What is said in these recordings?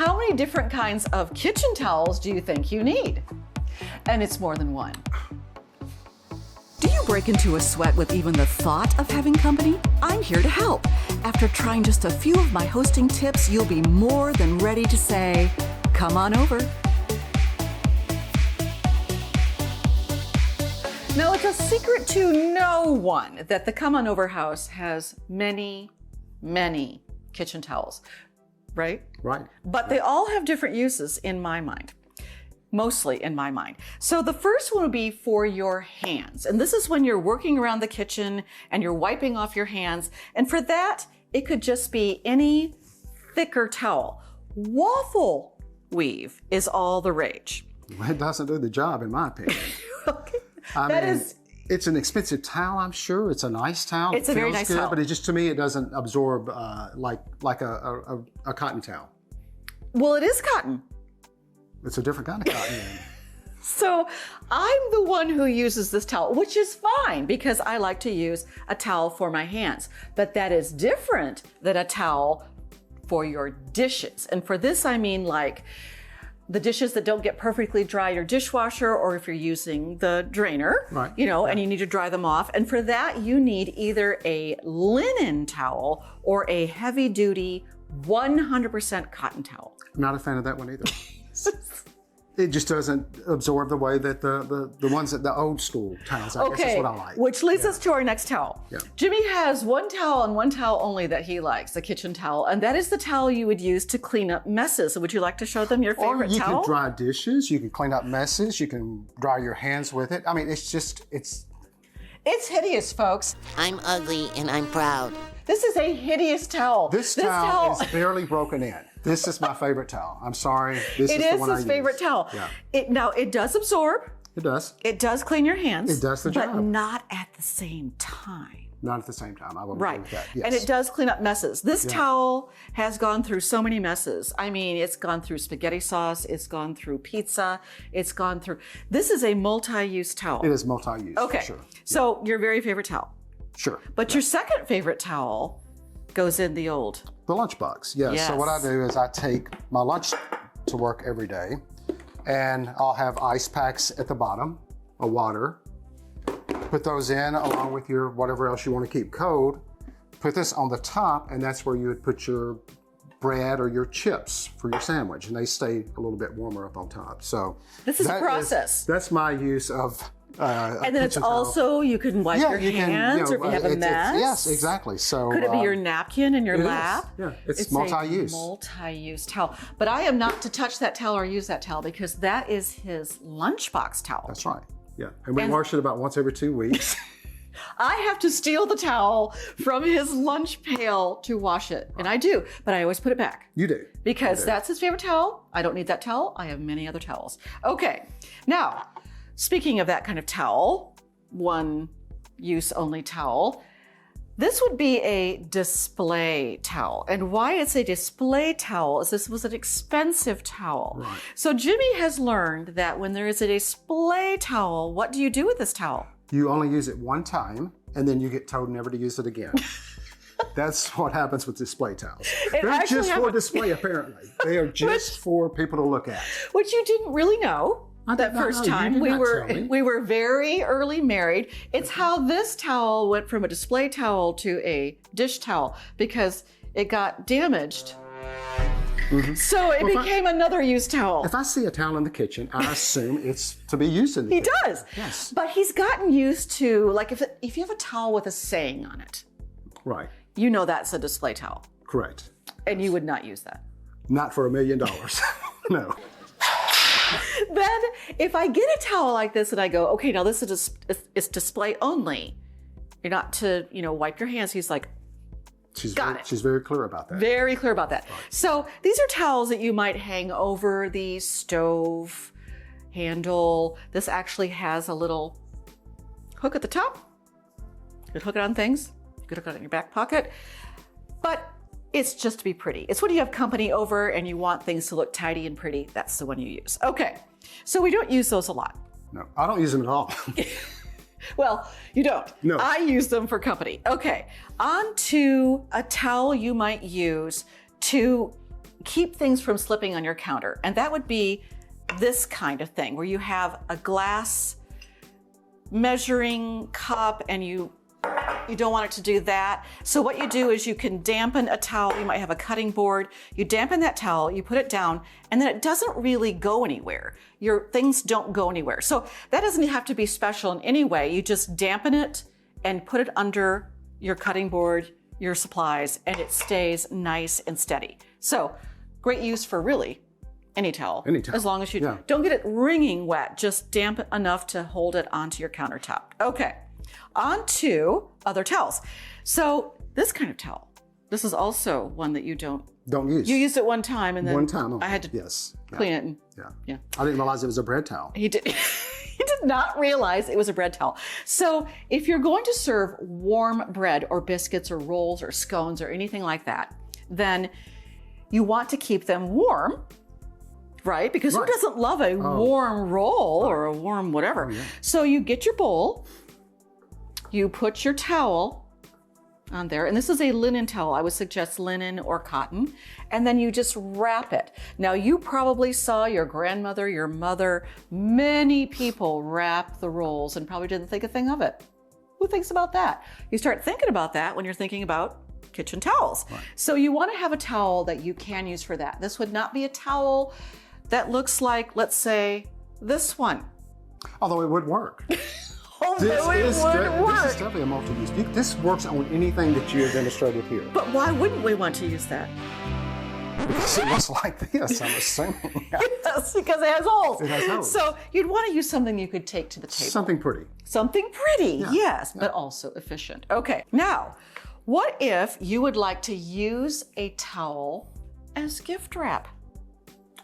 How many different kinds of kitchen towels do you think you need? And it's more than one. Do you break into a sweat with even the thought of having company? I'm here to help. After trying just a few of my hosting tips, you'll be more than ready to say, come on over. Now, it's a secret to no one that the Come On Over house has many, many kitchen towels, right? Right. But they all have different uses in my mind. Mostly in my mind. So the first one would be for your hands. And this is when you're working around the kitchen and you're wiping off your hands. And for that, it could just be any thicker towel. Waffle weave is all the rage. Well, it doesn't do the job, in my opinion. Okay. I mean, it's an expensive towel, I'm sure. It's a nice towel. It's a very nice towel. But it just, to me, it doesn't absorb like a cotton towel. Well, it is cotton. It's a different kind of cotton. So I'm the one who uses this towel, which is fine because I like to use a towel for my hands. But that is different than a towel for your dishes. And for this, I mean like the dishes that don't get perfectly dry in your dishwasher, or if you're using the drainer, right. And you need to dry them off. And for that, you need either a linen towel or a heavy duty 100% cotton towel. I'm not a fan of that one either. It just doesn't absorb the way that the ones that the old school towels, I guess is what I like. Which leads us to our next towel. Yeah. Jimmy has one towel and one towel only that he likes, the kitchen towel, and that is the towel you would use to clean up messes. So would you like to show them your favorite towel? Or you towel? can dry dishes, you can clean up messes, you can dry your hands with it. I mean, it's hideous, folks. I'm ugly and I'm proud. This is a hideous towel. This towel is barely broken in. This is my favorite towel. I'm sorry. This is the one I use. It is his favorite towel. Yeah. Now, it does absorb. It does. It does clean your hands. It does the job. But not at the same time. Not at the same time. I will Right. agree with that. Yes. And it does clean up messes. This towel has gone through so many messes. I mean, it's gone through spaghetti sauce. It's gone through pizza. It's gone through. This is a multi-use towel. It is multi-use. Okay. For sure. So your very favorite towel. Sure. But your second favorite towel goes in the old. The lunchbox, yes. So what I do is I take my lunch to work every day, and I'll have ice packs at the bottom, a water. Put those in along with your whatever else you want to keep cold. Put this on the top, and that's where you would put your bread or your chips for your sandwich, and they stay a little bit warmer up on top. So this is a process. That's my use of. And then it's also, you can wipe your hands, or if you have a mess. Yes, exactly. So could it be your napkin in your lap? Yeah, it's multi-use. Multi-use towel. But I am not to touch that towel or use that towel because that is his lunchbox towel. That's right. Yeah, and we wash it about once every 2 weeks. I have to steal the towel from his lunch pail to wash it. And I do, but I always put it back. You do. Because that's his favorite towel. I don't need that towel. I have many other towels. Okay, now, speaking of that kind of towel, one use only towel, this would be a display towel. And why it's a display towel is this was an expensive towel. Right. So Jimmy has learned that when there is a display towel, what do you do with this towel? You only use it one time, and then you get told never to use it again. That's what happens with display towels. They're just for display, apparently. They are just for people to look at. Which you didn't really know. That first time we were very early married. It's how this towel went from a display towel to a dish towel because it got damaged. Mm-hmm. So it became another used towel. If I see a towel in the kitchen, I assume it's to be used in the kitchen. He does. Yes. But he's gotten used to, like if you have a towel with a saying on it. Right. You know that's a display towel. Correct. And you would not use that. Not for $1 million. No. Then if I get a towel like this and I go, okay, now this is it's display only. You're not to, wipe your hands. He's like, She's very clear about that. Very clear about that. Right. So these are towels that you might hang over the stove handle. This actually has a little hook at the top. You could hook it on things. You could hook it in your back pocket. But it's just to be pretty. It's when you have company over and you want things to look tidy and pretty. That's the one you use. Okay. So we don't use those a lot. No, I don't use them at all. Well, you don't. No. I use them for company. Okay. On to a towel you might use to keep things from slipping on your counter. And that would be this kind of thing where you have a glass measuring cup and you don't want it to do that. So what you do is you can dampen a towel. You might have a cutting board. You dampen that towel, you put it down, and then it doesn't really go anywhere. Your things don't go anywhere. So that doesn't have to be special in any way. You just dampen it and put it under your cutting board, your supplies, and it stays nice and steady. So great use for really any towel. Any towel. As long as you don't get it wringing wet, just damp enough to hold it onto your countertop. Okay, on to other towels. So this kind of towel, this is also one that you don't use. You used it one time and then one time only. I had to clean it. And, yeah. I didn't realize it was a bread towel. He did. He did not realize it was a bread towel. So if you're going to serve warm bread or biscuits or rolls or scones or anything like that, then you want to keep them warm, right? Because who doesn't love a warm roll or a warm whatever? So you get your bowl, you put your towel on there, and this is a linen towel. I would suggest linen or cotton, and then you just wrap it. Now you probably saw your grandmother, your mother, many people wrap the rolls and probably didn't think a thing of it. Who thinks about that? You start thinking about that when you're thinking about kitchen towels. Right. So you want to have a towel that you can use for that. This would not be a towel that looks like, let's say, this one. Although it would work. Although it would work. This is definitely a multi-use. This works on anything that you have demonstrated here. But why wouldn't we want to use that? Because it looks like this, I'm assuming. Yes, because it has holes. It has holes. So you'd want to use something you could take to the table. Something pretty. Something pretty, yes, but also efficient. Okay, now, what if you would like to use a towel as gift wrap?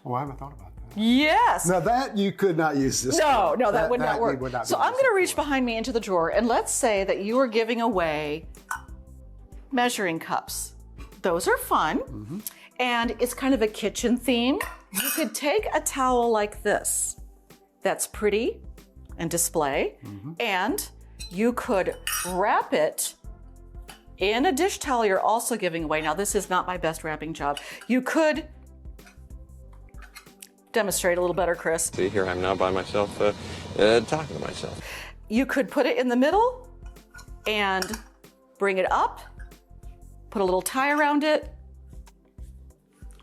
Oh, I haven't thought about that. Yes. Now that you could not use this. No, that would not work. Would not so I'm going to reach behind me into the drawer, and let's say that you are giving away measuring cups. Those are fun, and it's kind of a kitchen theme. You could take a towel like this that's pretty and display, and you could wrap it in a dish towel you're also giving away. Now, this is not my best wrapping job. You could demonstrate a little better, Chris. See, here I'm now by myself, talking to myself. You could put it in the middle and bring it up, put a little tie around it.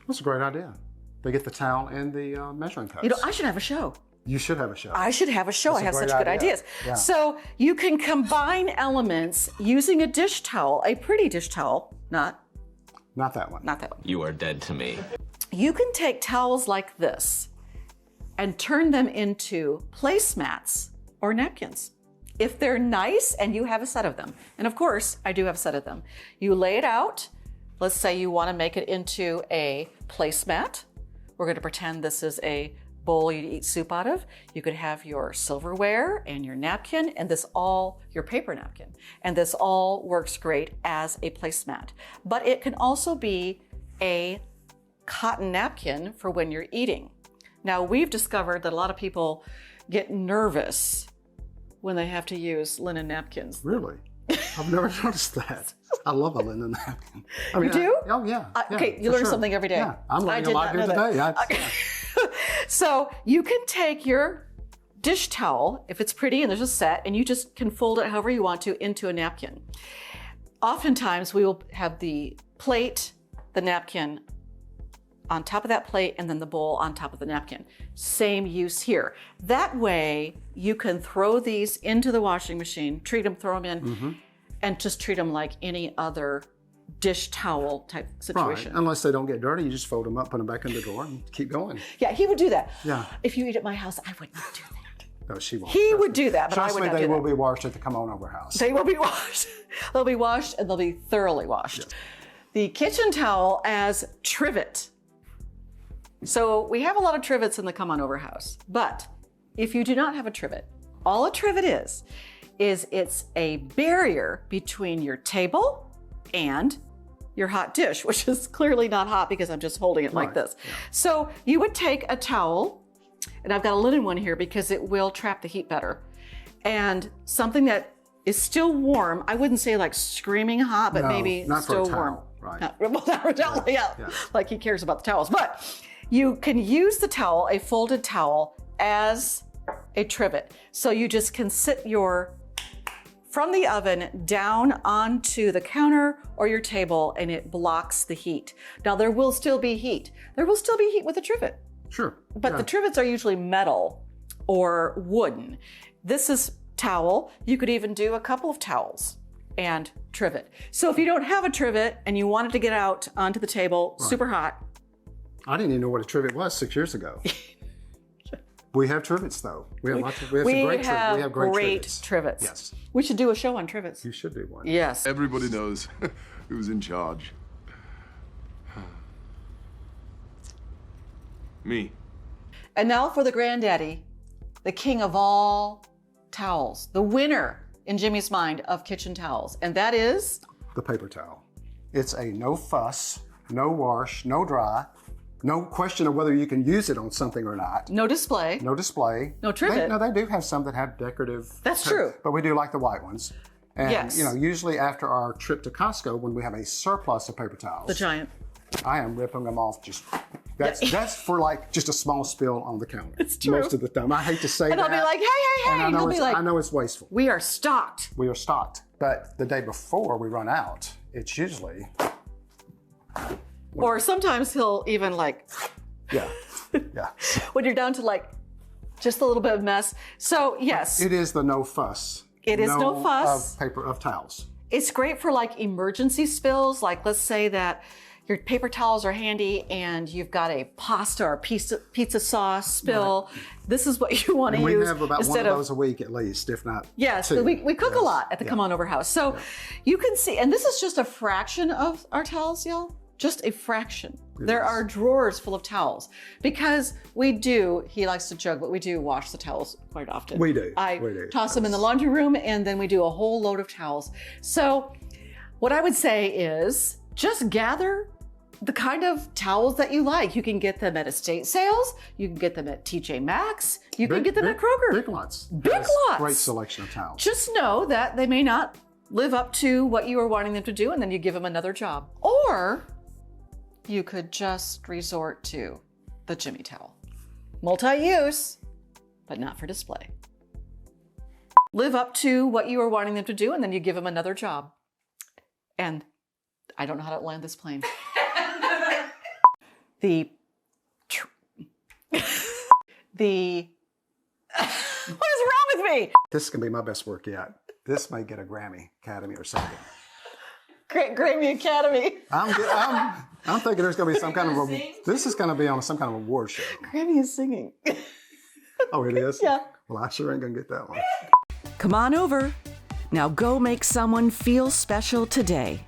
That's a great idea. They get the towel and the measuring cups. You know, I should have a show. You should have a show. I should have a show. That's I have such great good idea. ideas. Yeah. So you can combine elements using a dish towel, a pretty dish towel, not that one. Not that one. You are dead to me. You can take towels like this and turn them into placemats or napkins. If they're nice and you have a set of them, and of course, I do have a set of them, you lay it out. Let's say you want to make it into a placemat. We're going to pretend this is a bowl you'd eat soup out of. You could have your silverware and your napkin and your paper napkin. And this all works great as a placemat. But it can also be a cotton napkin for when you're eating. Now, we've discovered that a lot of people get nervous when they have to use linen napkins. Really? I've never noticed that. I love a linen napkin. I mean, you do? Oh, yeah. Okay, you learn something every day. Yeah, I'm learning a lot here today. So you can take your dish towel, if it's pretty and there's a set, and you just can fold it however you want to into a napkin. Oftentimes, we will have the plate, the napkin on top of that plate, and then the bowl on top of the napkin. Same use here. That way, you can throw these into the washing machine, throw them in, and just treat them like any other dish towel type situation. Right. Unless they don't get dirty, you just fold them up, put them back in the drawer, and keep going. Yeah, he would do that. Yeah. If you eat at my house, I would not do that. No, she won't. He would do that, but I would not do that. Trust me, they will be washed at the Come On Over house. They will be washed. They'll be washed, and they'll be thoroughly washed. Yes. The kitchen towel as trivet. So we have a lot of trivets in the Come On Over house, but if you do not have a trivet, all a trivet is it's a barrier between your table and your hot dish, which is clearly not hot because I'm just holding it like this. Yeah. So you would take a towel, and I've got a linen one here because it will trap the heat better, and something that is still warm. I wouldn't say like screaming hot, but maybe still warm. Right. Yeah, like he cares about the towels. But you can use the towel, a folded towel, as a trivet. So you just can sit from the oven down onto the counter or your table, and it blocks the heat. Now there will still be heat. There will still be heat with a trivet. Sure. But the trivets are usually metal or wooden. This is towel. You could even do a couple of towels and trivet. So if you don't have a trivet and you wanted to get out onto the table, super hot. I didn't even know what a trivet was 6 years ago. We have trivets though. We have lots of, we have some great trivets. We have great trivets. Yes. We should do a show on trivets. You should do one. Yes. Everybody knows who's in charge. Me. And now for the granddaddy, the king of all towels, the winner in Jimmy's mind of kitchen towels, and that is? The paper towel. It's a no fuss, no wash, no dry, no question of whether you can use it on something or not. No display. No display. No trivet. They do have some that have decorative. That's true. But we do like the white ones. And, yes. Usually after our trip to Costco, when we have a surplus of paper towels. The giant. I am ripping them off that's for like just a small spill on the counter. It's true. Most of the time. I hate to say and that. I'll be like, hey, And I know it's wasteful. we are stocked. We are stocked. But the day before we run out, it's usually. Or sometimes he'll even Yeah. when you're down to just a little bit of mess. So yes. It is the no fuss. It is no fuss. Of towels. It's great for emergency spills. Let's say that your paper towels are handy and you've got a pasta or pizza sauce spill. Right. This is what you want to use. We have about one of those a week at least, if not yes, two. We cook a lot at the Come On Over house. So you can see, and this is just a fraction of our towels, y'all. Just a fraction. There are drawers full of towels because he likes to joke, but we do wash the towels quite often. We do. I toss them in the laundry room and then we do a whole load of towels. So what I would say is just gather the kind of towels that you like. You can get them at estate sales. You can get them at TJ Maxx. You can get them at Kroger. Big Lots. Big Lots. Great selection of towels. Just know that they may not live up to what you are wanting them to do, and then you give them another job. Or you could just resort to the Jimmy towel. Multi-use, but not for display. Live up to what you are wanting them to do, and then you give them another job. And I don't know how to land this plane. What is wrong with me? This is going to be my best work yet. This may get a Grammy, Academy, or something. Grammy Academy. I'm thinking there's going to be some kind of this is going to be on some kind of award show. Grammy is singing. Oh, it is? Yeah. Well, I sure ain't going to get that one. Come on over. Now go make someone feel special today.